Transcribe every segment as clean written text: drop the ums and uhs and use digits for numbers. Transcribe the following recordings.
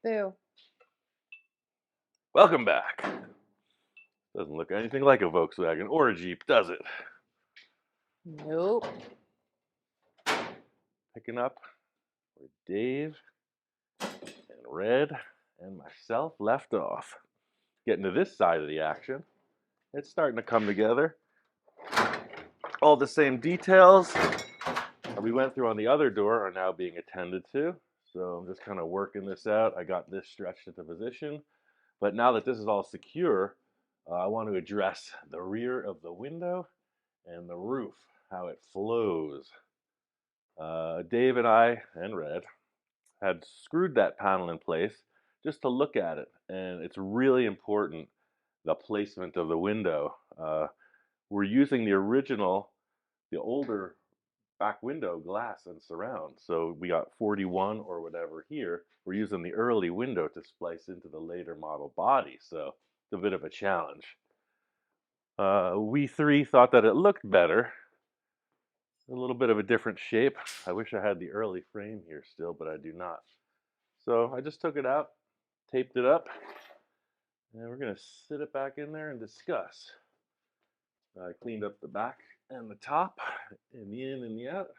Boo. Welcome back. Doesn't look anything like a Volkswagen or a Jeep, does it? Nope. Picking up where Dave and Red and myself left off. Getting to this side of the action, it's starting to come together. All the same details that we went through on the other door are now being attended to. So I'm just kind of working this out. I got this stretched into position. But now that this is all secure, I want to address the rear of the window and the roof, how it flows. Dave and I, and Red, had screwed that panel in place just to look at it. And it's really important, the placement of the window. We're using the original, the older back window glass and surround. So we got 41 or whatever here. We're using the early window to splice into the later model body. So it's a bit of a challenge. We three thought that it looked better. A little bit of a different shape. I wish I had the early frame here still, but I do not. So I just took it out, taped it up, and we're going to sit it back in there and discuss. I cleaned up the back and the top, and the in and the out.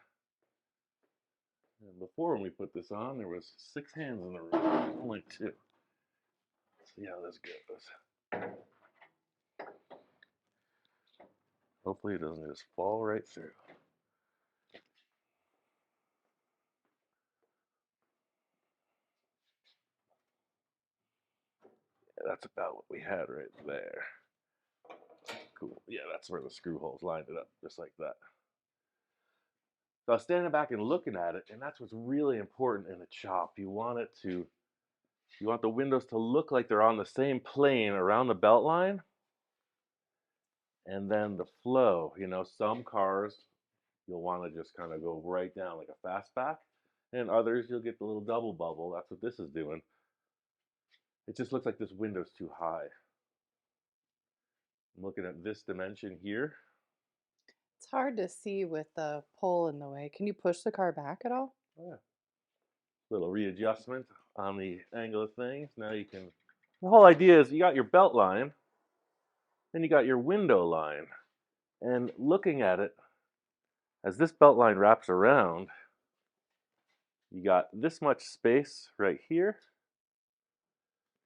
And before when we put this on, there was 6 hands in the room, only 2. Let's see how this goes. Hopefully it doesn't just fall right through. Yeah, that's about what we had right there. Cool. Yeah, that's where the screw holes lined it up, just like that. So I was standing back and looking at it, and that's what's really important in a chop. You want the windows to look like they're on the same plane around the belt line, and then the flow. Some cars you'll want to just kind of go right down like a fastback, and others you'll get the little double bubble. That's what this is doing. It just looks like this window's too high. I'm looking at this dimension here. It's hard to see with the pole in the way. Can you push the car back at all? Oh, yeah. Little readjustment on the angle of things. Now you can. The whole idea is you got your belt line, then you got your window line, and looking at it as this belt line wraps around, you got this much space right here.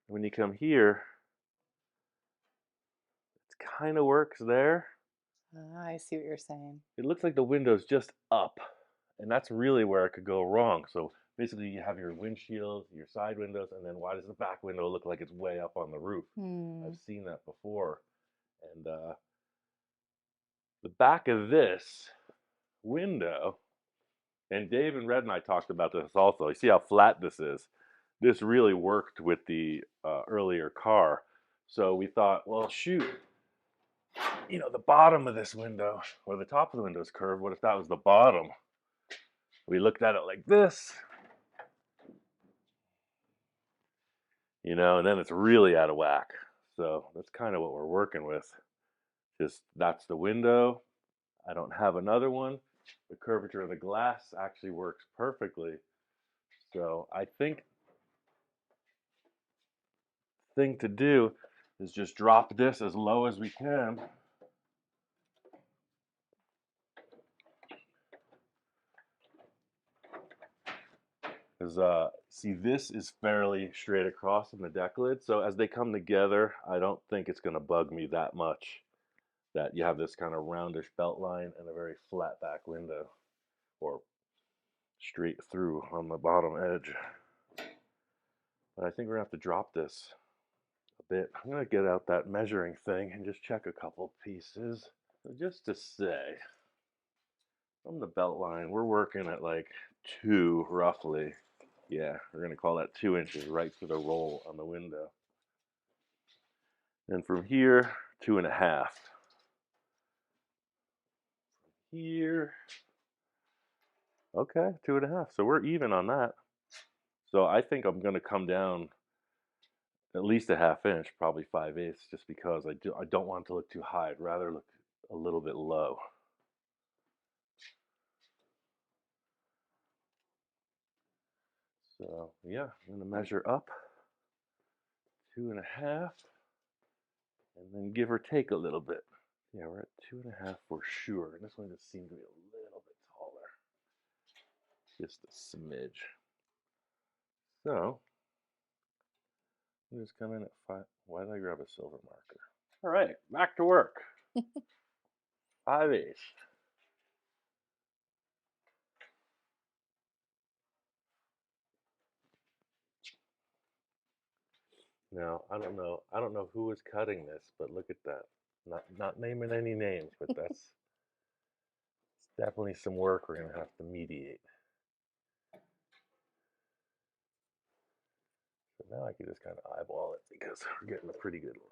When you come here, it kind of works there. I see what you're saying. It looks like the window's just up, and that's really where it could go wrong. So basically, you have your windshield, your side windows, and then why does the back window look like it's way up on the roof? Hmm. I've seen that before. And the back of this window, and Dave and Red and I talked about this also. You see how flat this is? This really worked with the earlier car. So we thought, well, shoot, the bottom of this window, or the top of the window is curved. What if that was the bottom? We looked at it like this, and then it's really out of whack. So that's kind of what we're working with. Just that's the window. I don't have another one. The curvature of the glass actually works perfectly. So I think the thing to do is just drop this as low as we can. Because see, this is fairly straight across in the deck lid. So as they come together, I don't think it's going to bug me that much that you have this kind of roundish belt line and a very flat back window, or straight through on the bottom edge. But I think we're going to have to drop this a bit. I'm going to get out that measuring thing and just check a couple pieces. So just to say, from the belt line, we're working at like 2 roughly. Yeah, we're going to call that 2 inches right to the roll on the window. And from here, 2.5. Here, okay, 2.5. So we're even on that. So I think I'm going to come down at least a half inch, probably 5/8, just because I don't want it to look too high. I'd rather look a little bit low. So yeah, I'm going to measure up. 2.5, and then give or take a little bit. Yeah, we're at 2.5 for sure. And this one just seems to be a little bit taller. Just a smidge. So, I'm just come in at 5. Why did I grab a silver marker? All right, back to work. 5/8. Now, I don't know who was cutting this, but look at that. Not naming any names, but that's definitely some work we're gonna have to mediate. So now I can just kind of eyeball it because we're getting a pretty good line.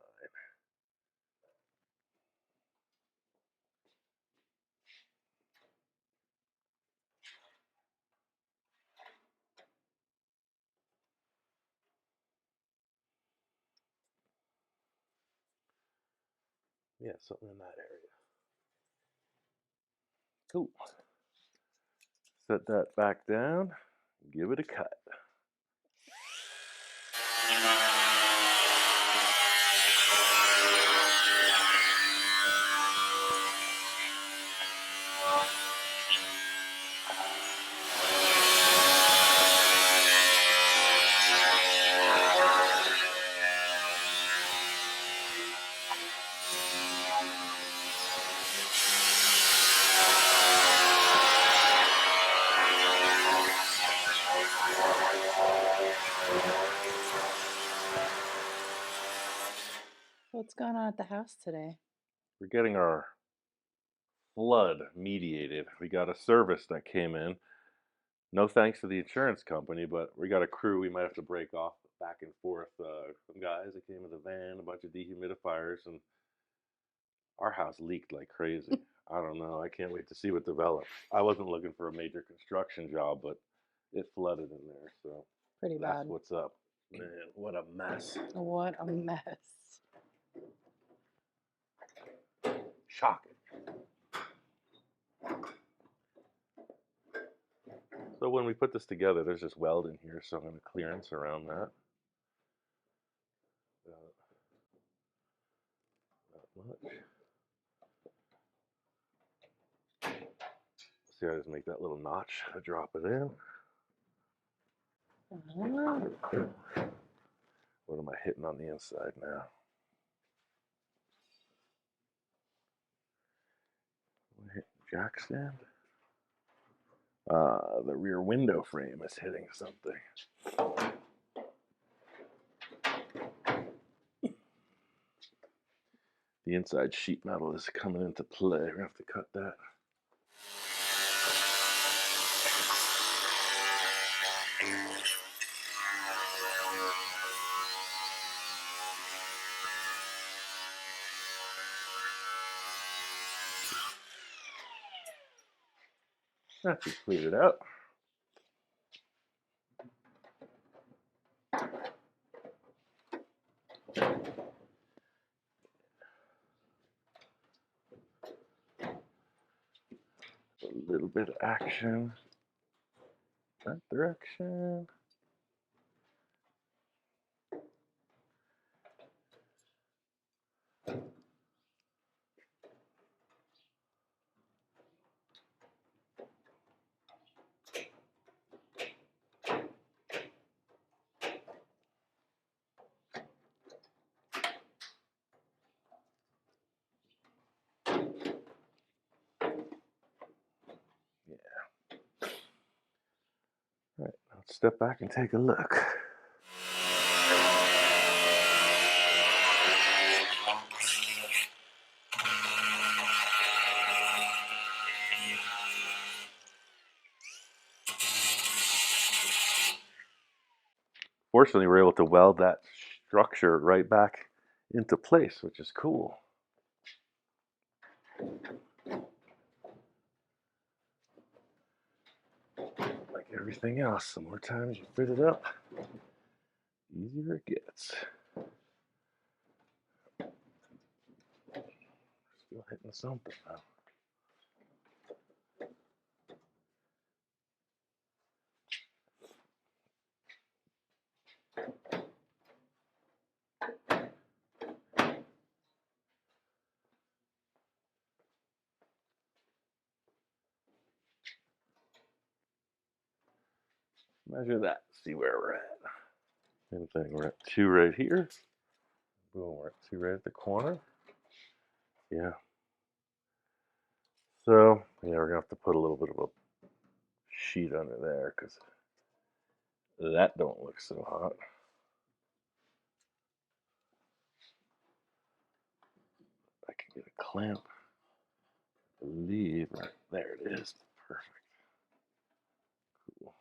Yeah, something in that area. Cool. Set that back down, give it a cut. What's going on at the house today? We're getting our flood mediated. We got a service that came in. No thanks to the insurance company, but we got a crew we might have to break off back and forth. Some guys that came with a van, a bunch of dehumidifiers, and our house leaked like crazy. I don't know. I can't wait to see what develops. I wasn't looking for a major construction job, but it flooded in there, so Pretty that's bad. what's up. Man, what a mess. What a mess. Shocking. So when we put this together, there's just weld in here, so I'm going to clearance around that. Not much. See, I just make that little notch. I drop it in. What am I hitting on the inside now? Am I hitting jack stand? The rear window frame is hitting something. The inside sheet metal is coming into play. We're gonna have to cut that. That should clear it out. A little bit of action. That direction. All right, let's step back and take a look. Fortunately, we're able to weld that structure right back into place, which is cool. Like everything else, the more times you fit it up, easier it gets. Still hitting something though. Measure that, see where we're at. Same thing, we're at 2 right here. Boom, we're at 2 right at the corner. Yeah. So, yeah, we're gonna have to put a little bit of a sheet under there because that don't look so hot. I can get a clamp. I believe right there it is. Perfect. Cool.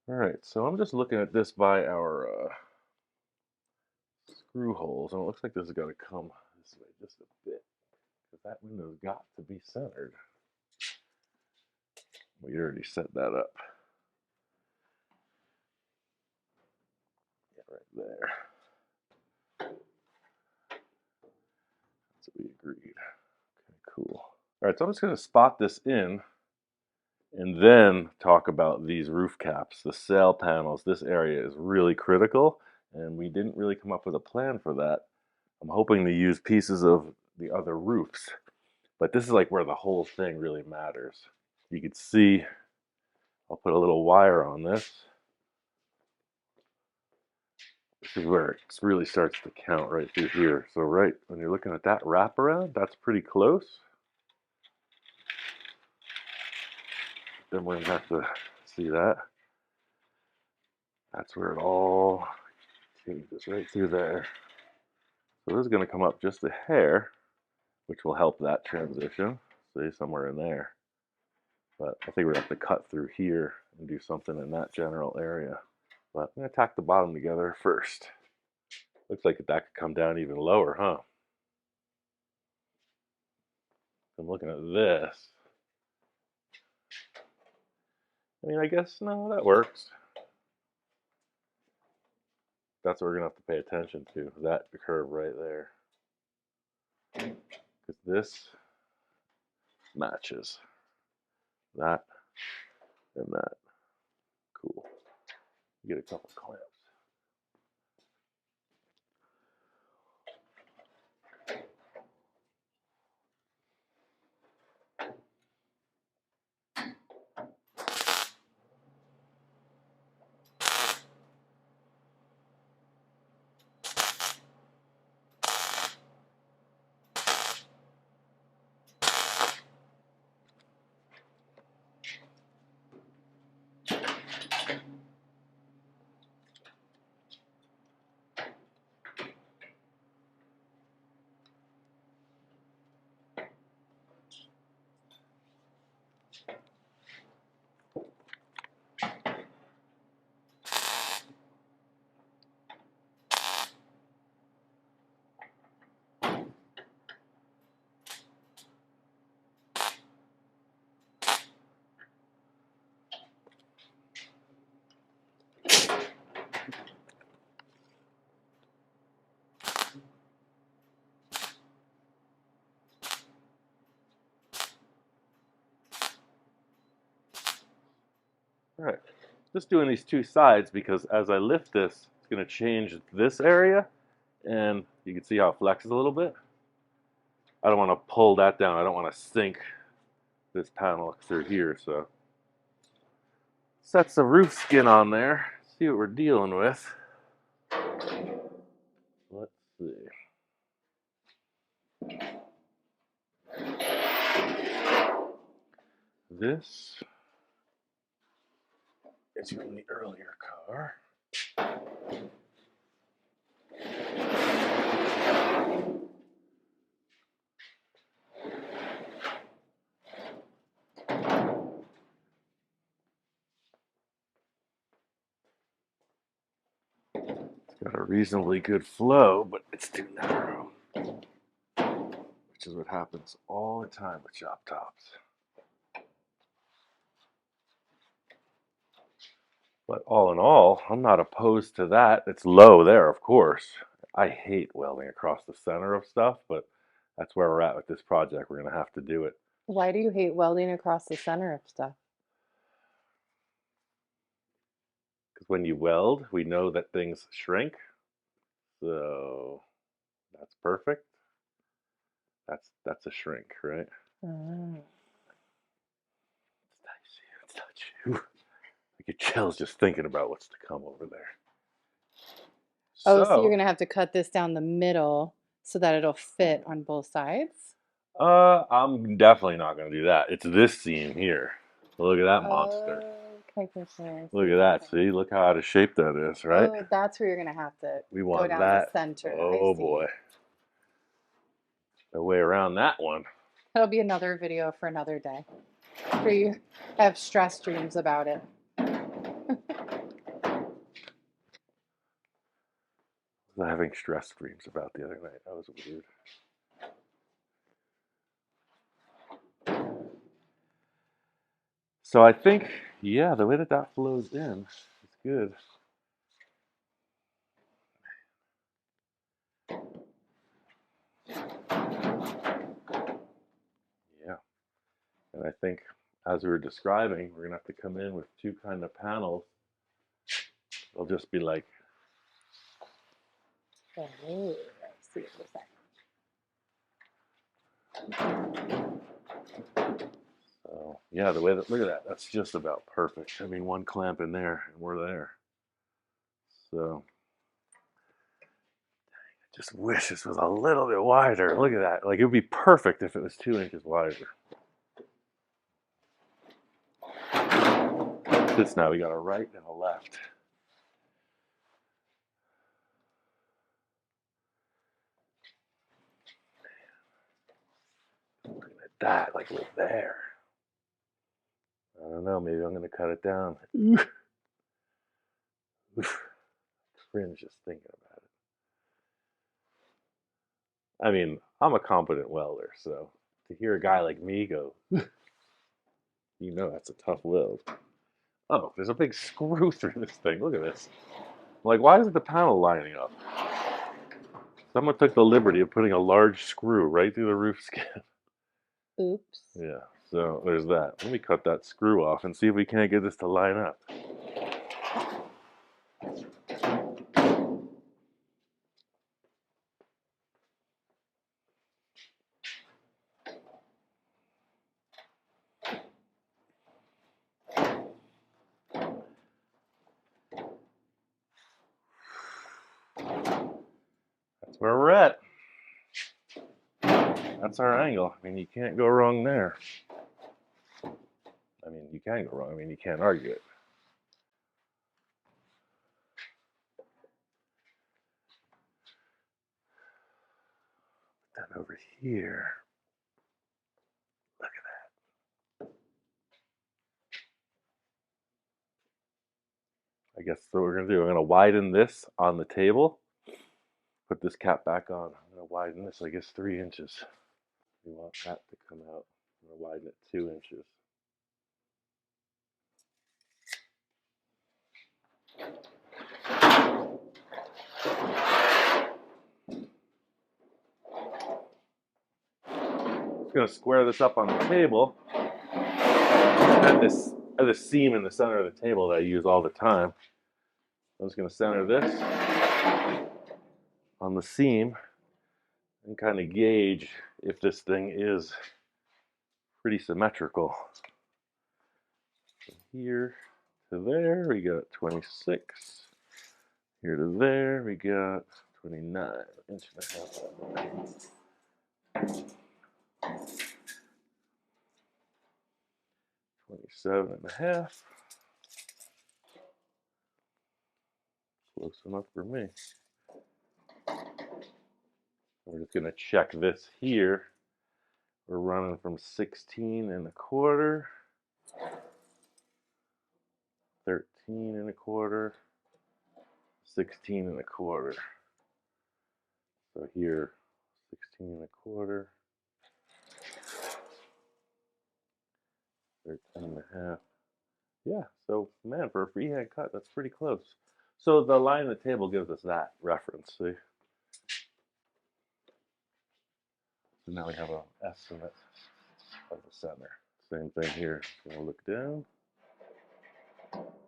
All right, so I'm just looking at this by our screw holes, and it looks like this has got to come this way just a bit because that window's got to be centered. We already set that up. Yeah, right there. That's what we agreed. Okay, cool. All right, so I'm just going to spot this in and then talk about these roof caps, the sail panels. This area is really critical, and we didn't really come up with a plan for that. I'm hoping to use pieces of the other roofs, but this is like where the whole thing really matters. You can see, I'll put a little wire on this. This is where it really starts to count right through here. So right when you're looking at that wraparound, that's pretty close. Then we're gonna have to see that. That's where it all changes right through there. So this is gonna come up just a hair, which will help that transition. See, somewhere in there. But I think we're gonna have to cut through here and do something in that general area. But I'm gonna tack the bottom together first. Looks like that could come down even lower, huh? I'm looking at this. I mean, I guess, no, that works. That's what we're gonna have to pay attention to, that curve right there. Because this matches that and that. Cool. Get a couple clamps. All right, just doing these two sides because as I lift this, it's gonna change this area, and you can see how it flexes a little bit. I don't want to pull that down. I don't want to sink this panel through here, so set some roof skin on there. See what we're dealing with. Let's see. This is from the earlier car. It's got a reasonably good flow, but it's too narrow, which is what happens all the time with shop tops. But all in all, I'm not opposed to that. It's low there, of course. I hate welding across the center of stuff, but that's where we're at with this project. We're going to have to do it. Why do you hate welding across the center of stuff? Because when you weld, we know that things shrink. So that's perfect. That's a shrink, right? Mm. It's touch you. get chills just thinking about what's to come over there. Oh, so you're So, gonna have to cut this down the middle so that it'll fit on both sides? I'm definitely not going to do that. It's this seam here. Look at that monster. Okay, okay, okay, I Look see, at that. okay. See, look how out of shape that is, right? Oh, that's where you're gonna have to We go want down the that. center. I Oh see. boy. No way around that one. That'll be another video for another day. For you have stress dreams about it. I was having stress dreams about the other night. That was weird. So I think, yeah, the way that that flows in is good. Yeah. And I think, as we were describing, we're going to have to come in with two kind of panels. They'll just be like, Oh, I see what you're saying. so yeah, the way that, look at that, that's just about perfect. I mean, one clamp in there and we're there. So I just wish this was a little bit wider. Look at that. Like, it would be perfect if it was 2 inches wider. This now, we got a right and a left. Looking at that, like we're there. I don't know, maybe I'm going to cut it down. Cringe just thinking about it. I mean, I'm a competent welder, so to hear a guy like me go, you know that's a tough weld. Oh, there's a big screw through this thing. Look at this. Like, why isn't the panel lining up? Someone took the liberty of putting a large screw right through the roof skin. Oops. Yeah, so there's that. Let me cut that screw off and see if we can't get this to line up. That's where we're at. That's our angle. I mean, you can't go wrong there. I mean, you can go wrong. I mean, you can't argue it. Then over here, look at that. I guess that's what we're going to do. I'm going to widen this on the table. Put this cap back on. I'm going to widen this, I guess, 3 inches. We want that to come out. I'm going to widen it 2 inches. I'm going to square this up on the table. And this seam in the center of the table that I use all the time. I'm just going to center this on the seam and kind of gauge if this thing is pretty symmetrical. From here to there, we got 26. Here to there, we got 29, inch and a half. 27 and a half. Close enough for me. We're just going to check this here. We're running from 16 and a quarter, 13 and a quarter, 16 and a quarter. So here, 16 and a quarter, 13 and a half. Yeah, so man, for a freehand cut, that's pretty close. So the line of the table gives us that reference, see? So now we have an estimate of the center. Same thing here. Gonna look down,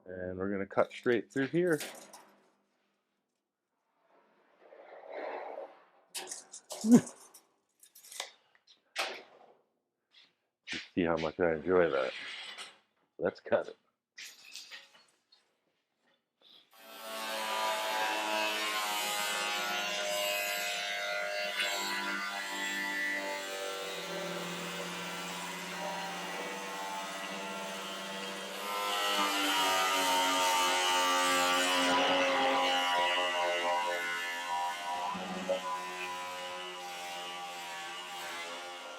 and we're gonna cut straight through here. You see how much I enjoy that. Let's cut it.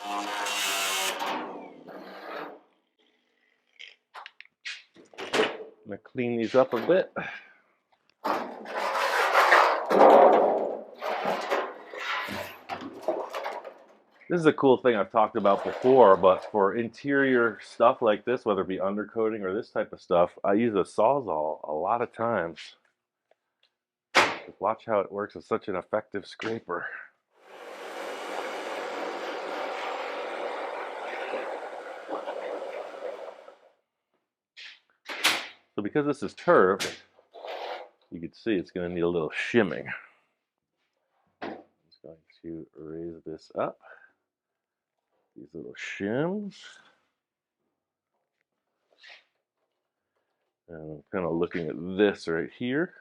I'm gonna clean these up a bit. This is a cool thing I've talked about before, but for interior stuff like this, whether it be undercoating or this type of stuff, I use a Sawzall a lot of times. Just watch how it works as such an effective scraper. So because this is turf, you can see it's going to need a little shimming. I'm just going to raise this up. These little shims. And I'm kind of looking at this right here.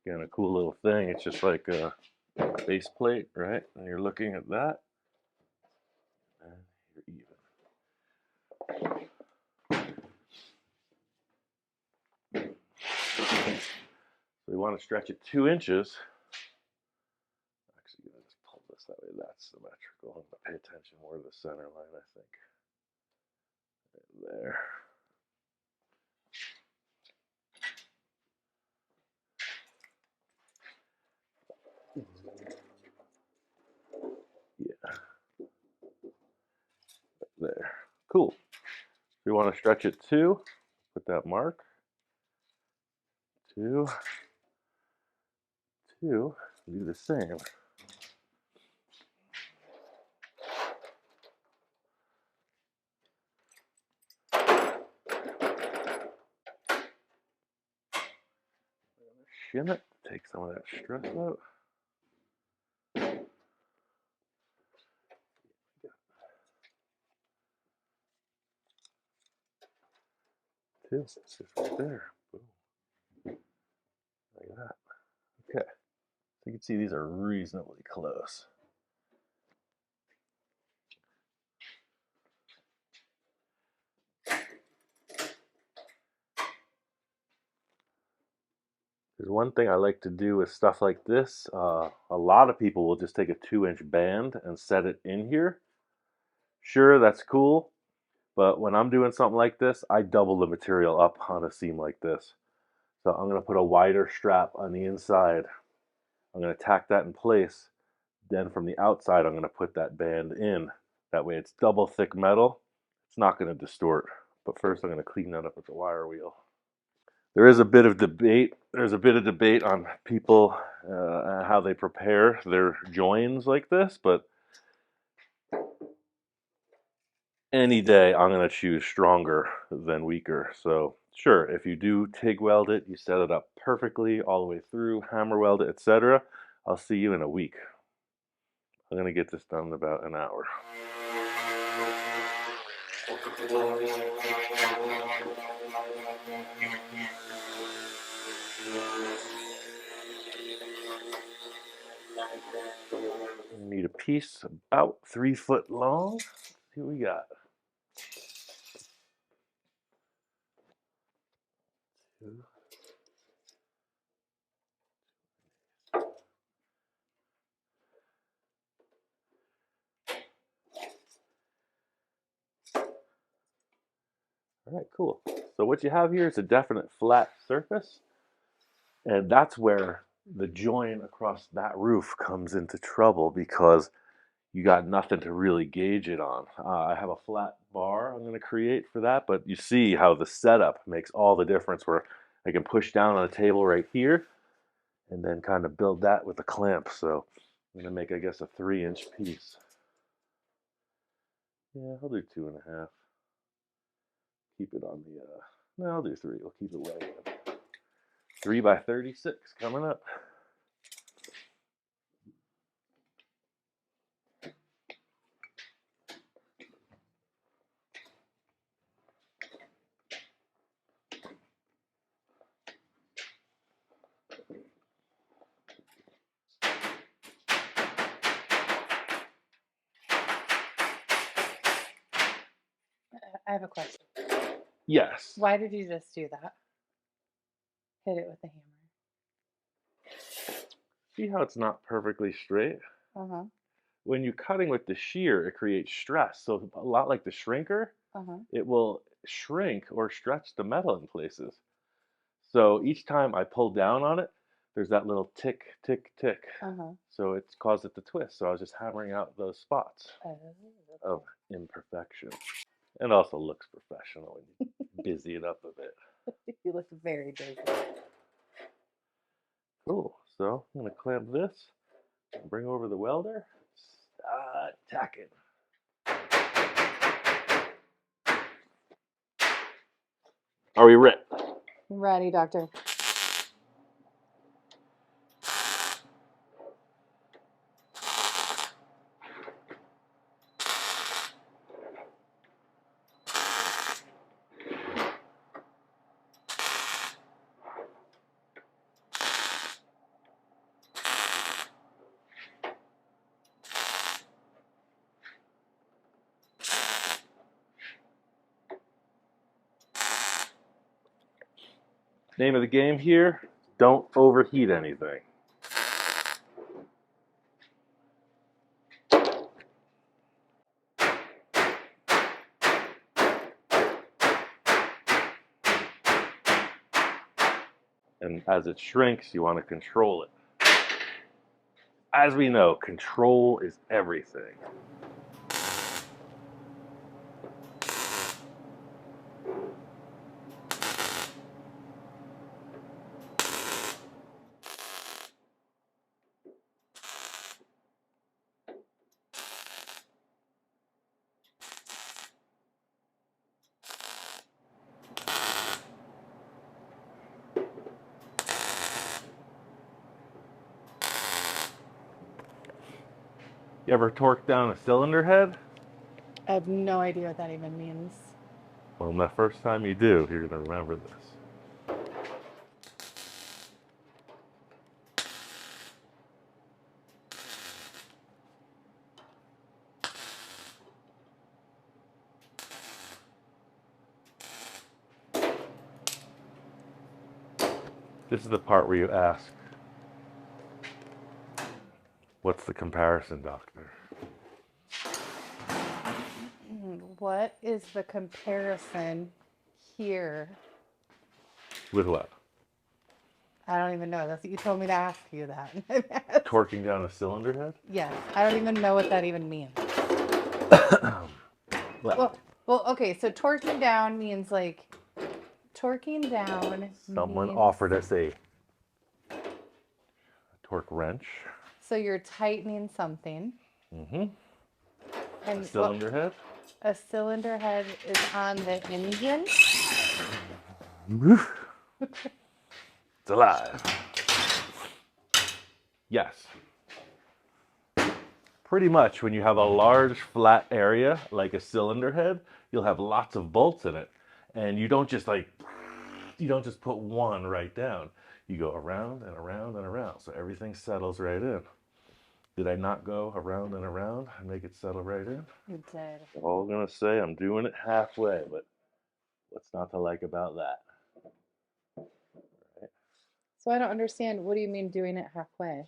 Again, a cool little thing. It's just like a base plate, right? And you're looking at that. And you're even. So we want to stretch it 2 inches. Actually, I'm going to just pull this that way. That's symmetrical. I'm going to pay attention more to the center line, I think. Right there. Yeah. There. Cool. So we want to stretch it 2. Put that mark. 2. 2. Do the same. Shim it. Take some of that stress out. 2. It's just right there. Boom. Like that. Okay. So you can see these are reasonably close. There's one thing I like to do with stuff like this. A lot of people will just take a 2-inch band and set it in here. Sure, that's cool. But when I'm doing something like this, I double the material up on a seam like this. So I'm going to put a wider strap on the inside. I'm going to tack that in place. Then from the outside, I'm going to put that band in. That way it's double thick metal. It's not going to distort. But first I'm going to clean that up with the wire wheel. There is a bit of debate. There's a bit of debate on people, how they prepare their joins like this, but any day I'm going to choose stronger than weaker. So sure, if you do TIG weld it, you set it up perfectly all the way through, hammer weld it, etc. I'll see you in a week. I'm going to get this done in about an hour. We need a piece about 3 foot long. Let's see what we got. 2. All right, cool. So what you have here is a definite flat surface, and that's where the join across that roof comes into trouble because you got nothing to really gauge it on. I have a flat bar I'm going to create for that, but you see how the setup makes all the difference where I can push down on a table right here and then kind of build that with a clamp. So I'm going to make, I guess, a 3-inch piece. Yeah, I'll do 2.5. Keep it on the, no, I'll do 3. We'll keep it way up. 3 by 36 coming up. I have a question. Yes. Why did you just do that? Hit it with the hammer. See how it's not perfectly straight? Uh-huh. When you're cutting with the shear, it creates stress. So a lot like the shrinker, Uh-huh. it will shrink or stretch the metal in places. So each time I pull down on it, there's that little tick, tick, tick. Uh-huh. So it's caused it to twist. So I was just hammering out those spots Oh. of imperfection. It also looks professional when you busy it up a bit. You look very busy. Cool. So I'm going to clamp this, bring over the welder, start tacking. Are we ready? Ready, doctor. Name of the game here, don't overheat anything. And as it shrinks, you want to control it. As we know, control is everything. You ever torque down a cylinder head? I have no idea what that even means. Well, the first time you do, you're going to remember this. This is the part where you ask, what's the comparison, doctor? What is the comparison here? With what? I don't even know. That's what you told me to ask you that. Torquing down a cylinder head? Yes, I don't even know what that even means. Well, Well, okay, so torquing down means like torquing down someone means offered us a torque wrench. so you're tightening something. Mm-hmm. A And cylinder head. a cylinder head is on the engine. It's alive. Yes. Pretty much when you have a large flat area like a cylinder head, you'll have lots of bolts in it. And you don't just put one right down. You go around and around and around. So everything settles right in. Did I not go around and around and make it settle right in? You did. All gonna say I'm doing it halfway, but what's not to like about that? Right? So I don't understand. What do you mean doing it halfway?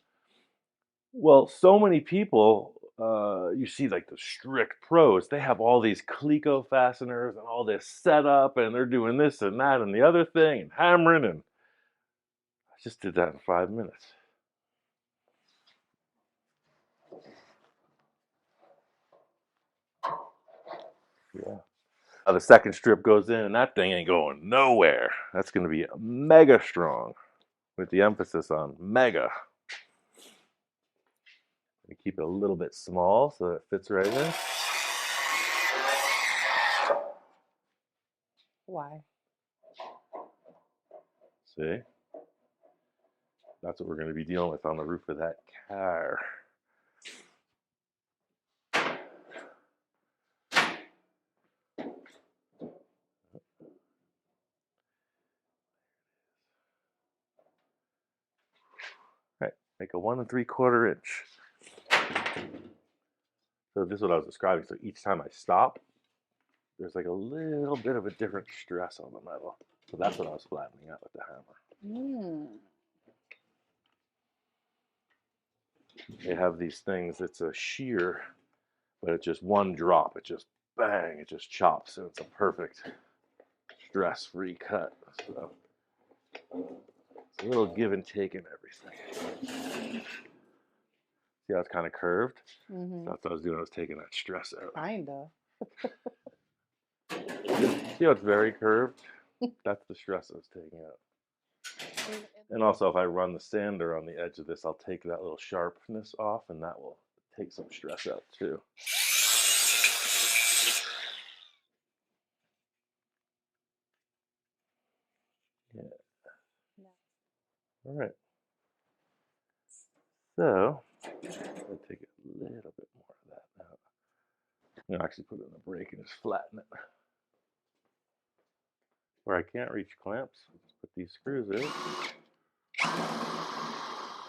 Well, so many people, you see like the strict pros, they have all these Cleco fasteners and all this setup, and they're doing this and that and the other thing and hammering, and I just did that in 5 minutes. Yeah. Now the second strip goes in, and that thing ain't going nowhere. That's going to be mega strong, with the emphasis on mega. And keep it a little bit small so it fits right in. Why? See? That's what we're going to be dealing with on the roof of that car. Right, make a 1 3/4 inch. So this is what I was describing. So each time I stop, there's like a little bit of a different stress on the metal. So that's what I was flattening out with the hammer. Mm. they have these things. It's a shear, but it's just one drop. It just bang, it just chops, and it's a perfect stress-free cut. So it's a little give and take in everything. See how it's kind of curved? Mm-hmm. That's what I was doing. I was taking that stress out. Kinda. See how it's very curved? That's the stress I was taking out. And also, if I run the sander on the edge of this, I'll take that little sharpness off, and that will take some stress out too. Yeah. All right. So, I'll take a little bit more of that out. I'm going to actually put it in the brake and just flatten it. Where I can't reach clamps, just put these screws in.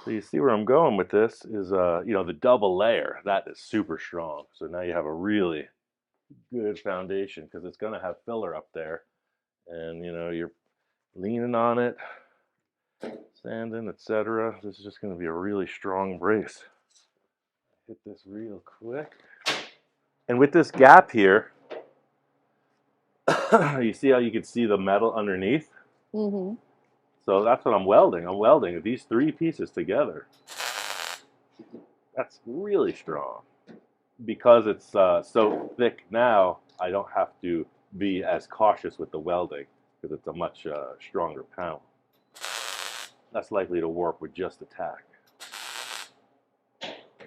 So you see where I'm going with this is, the double layer, that is super strong. So now you have a really good foundation because it's going to have filler up there. And, you're leaning on it, sanding, etc. This is just going to be a really strong brace. Hit this real quick. And with this gap here, you see how you can see the metal underneath? Mm-hmm. So that's what I'm welding. I'm welding these three pieces together. That's really strong. Because it's so thick now, I don't have to be as cautious with the welding because it's a much stronger pound. That's likely to warp with just a tack.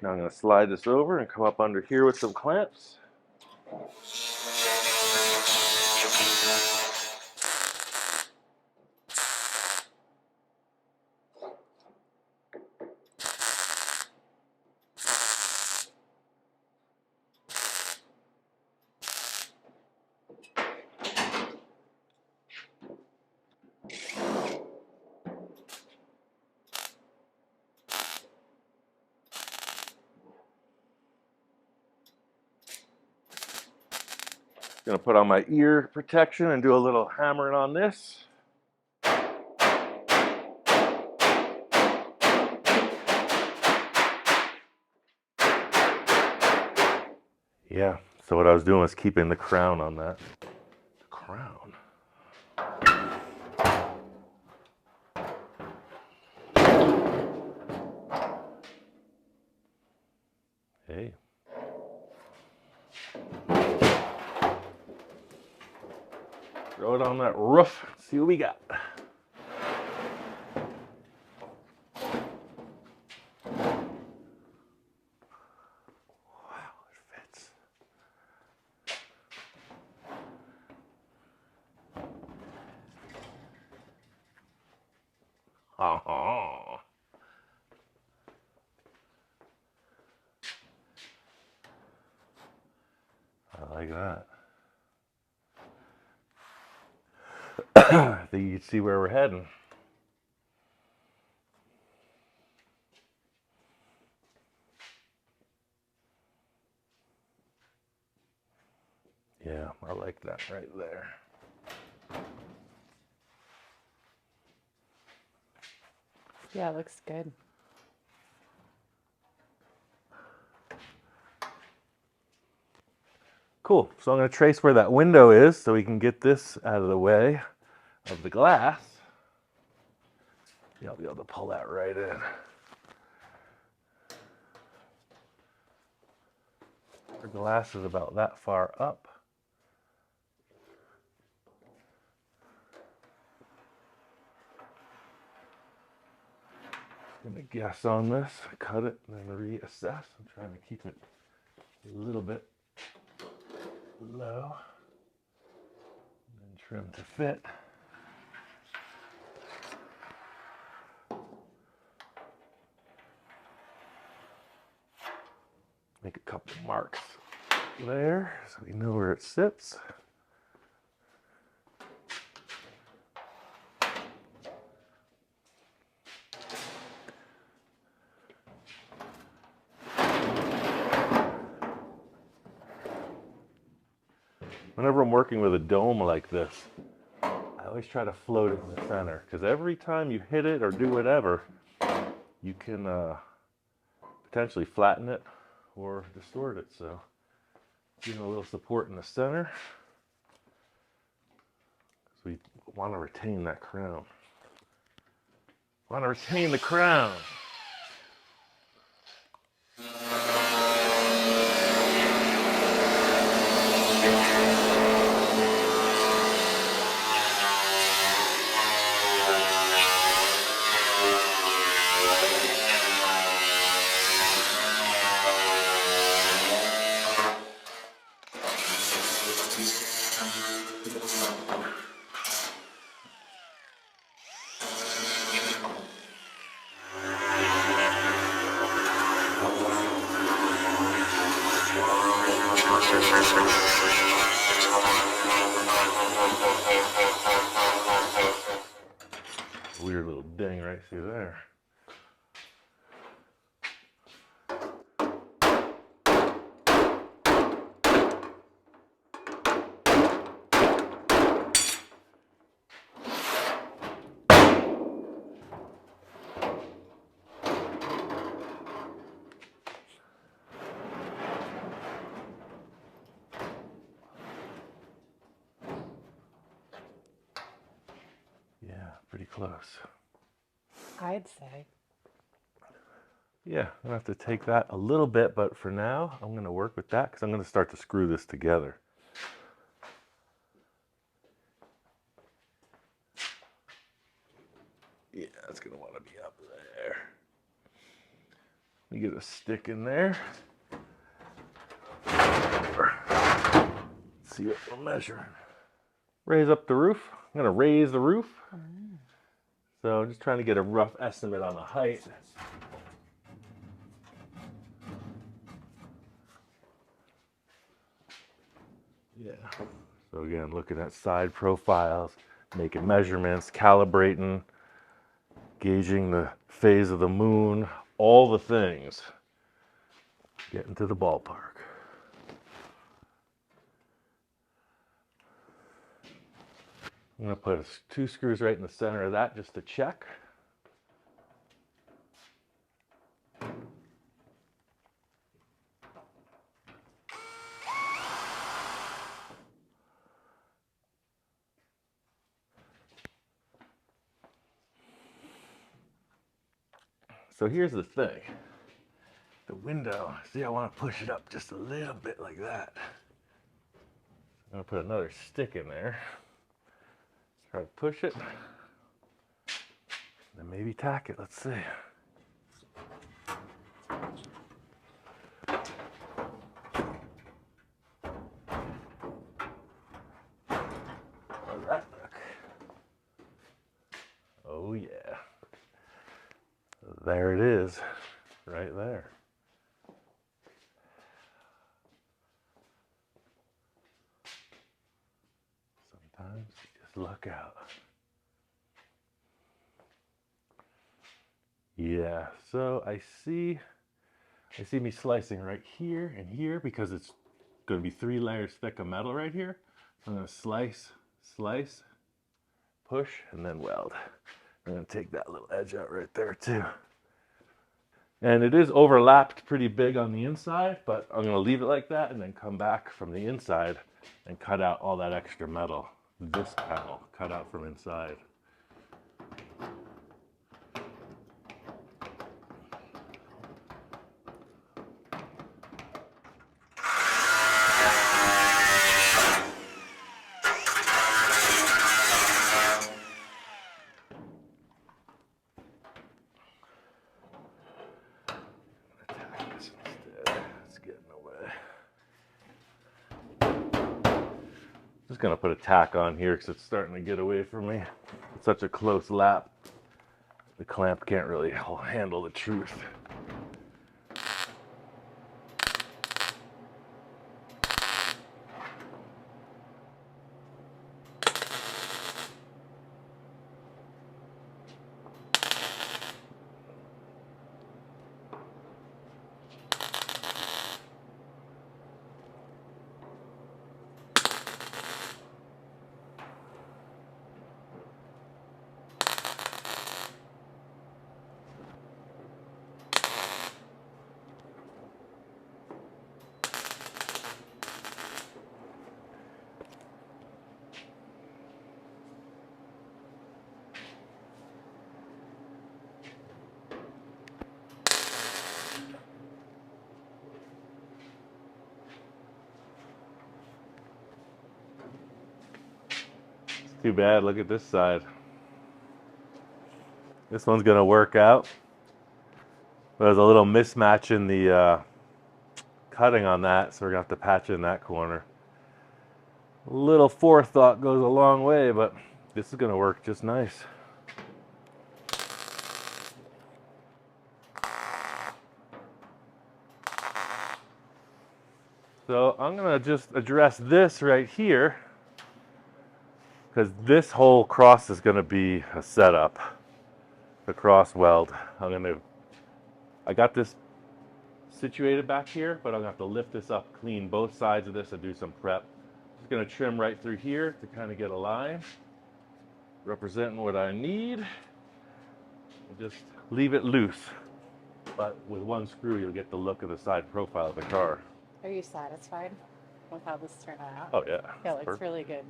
Now I'm going to slide this over and come up under here with some clamps. Going to put on my ear protection and do a little hammering on this. Yeah, so what I was doing was keeping the crown on that. The crown? Hey. Throw it on that roof, see what we got. Uh-huh. I like that. I think you can see where we're heading. Yeah, I like that right there. Yeah, it looks good. Cool. So I'm going to trace where that window is so we can get this out of the way of the glass. Yeah, I'll be able to pull that right in. The glass is about that far up. I'm going to guess on this, cut it, and then reassess. I'm trying to keep it a little bit low, and then trim to fit. Make a couple marks there so we know where it sits. Whenever I'm working with a dome like this, I always try to float it in the center because every time you hit it or do whatever, you can potentially flatten it or distort it. So giving a little support in the center because we want to retain that crown. Want to retain the crown. Weird little ding right through there. Yeah, pretty close. I'd say. Yeah, I'm gonna have to take that a little bit, but for now, I'm gonna work with that because I'm gonna start to screw this together. Yeah, it's gonna want to be up there. Let me get a stick in there. Let's see what we're measuring. Raise up the roof. I'm gonna raise the roof. So I'm just trying to get a rough estimate on the height. Yeah. So again, looking at side profiles, making measurements, calibrating, gauging the phase of the moon, all the things. Getting to the ballpark. I'm going to put 2 screws right in the center of that just to check. So here's the thing. The window, see, I want to push it up just a little bit like that. I'm going to put another stick in there. Try to push it. Then maybe tack it. Let's see. How's that look? Oh yeah. There it is. Right there. Sometimes you just luck out. Yeah, so I see me slicing right here and here because it's going to be 3 layers thick of metal right here. So I'm going to slice, slice, push, and then weld. I'm going to take that little edge out right there too. And it is overlapped pretty big on the inside, but I'm going to leave it like that and then come back from the inside and cut out all that extra metal. This panel cut out from inside. Just gonna put a tack on here because it's starting to get away from me. It's such a close lap. The clamp can't really handle the truth. Too bad, look at this side. This one's gonna work out. There's a little mismatch in the cutting on that, so we're gonna have to patch in that corner. A little forethought goes a long way, but this is gonna work just nice. So I'm gonna just address this right here, because this whole cross is gonna be a setup, the cross weld. I got this situated back here, but I'm gonna have to lift this up, clean both sides of this and do some prep. Just gonna trim right through here to kind of get a line, representing what I need. And just leave it loose, but with one screw you'll get the look of the side profile of the car. Are you satisfied with how this turned out? Oh yeah. Yeah, it looks Perfect. really good.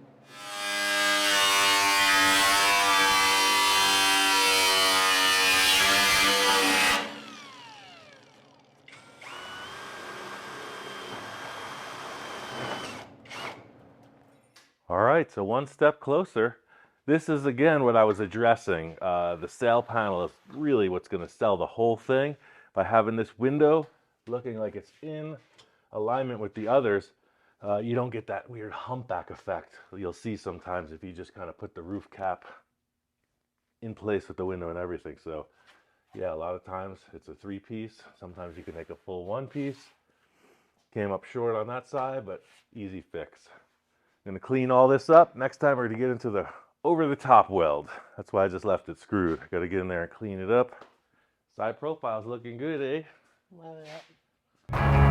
All right, so one step closer. This is again what I was addressing. The sail panel is really what's going to sell the whole thing. By having this window looking like it's in alignment with the others, you don't get that weird humpback effect you'll see sometimes if you just kind of put the roof cap in place with the window and everything. So yeah, a lot of times it's a 3-piece. Sometimes you can make a full 1-piece. Came up short on that side, but easy fix. I'm gonna clean all this up. Next time we're gonna get into the over-the-top weld. That's why I just left it screwed. I gotta get in there and clean it up. Side profile's looking good, eh? Love it.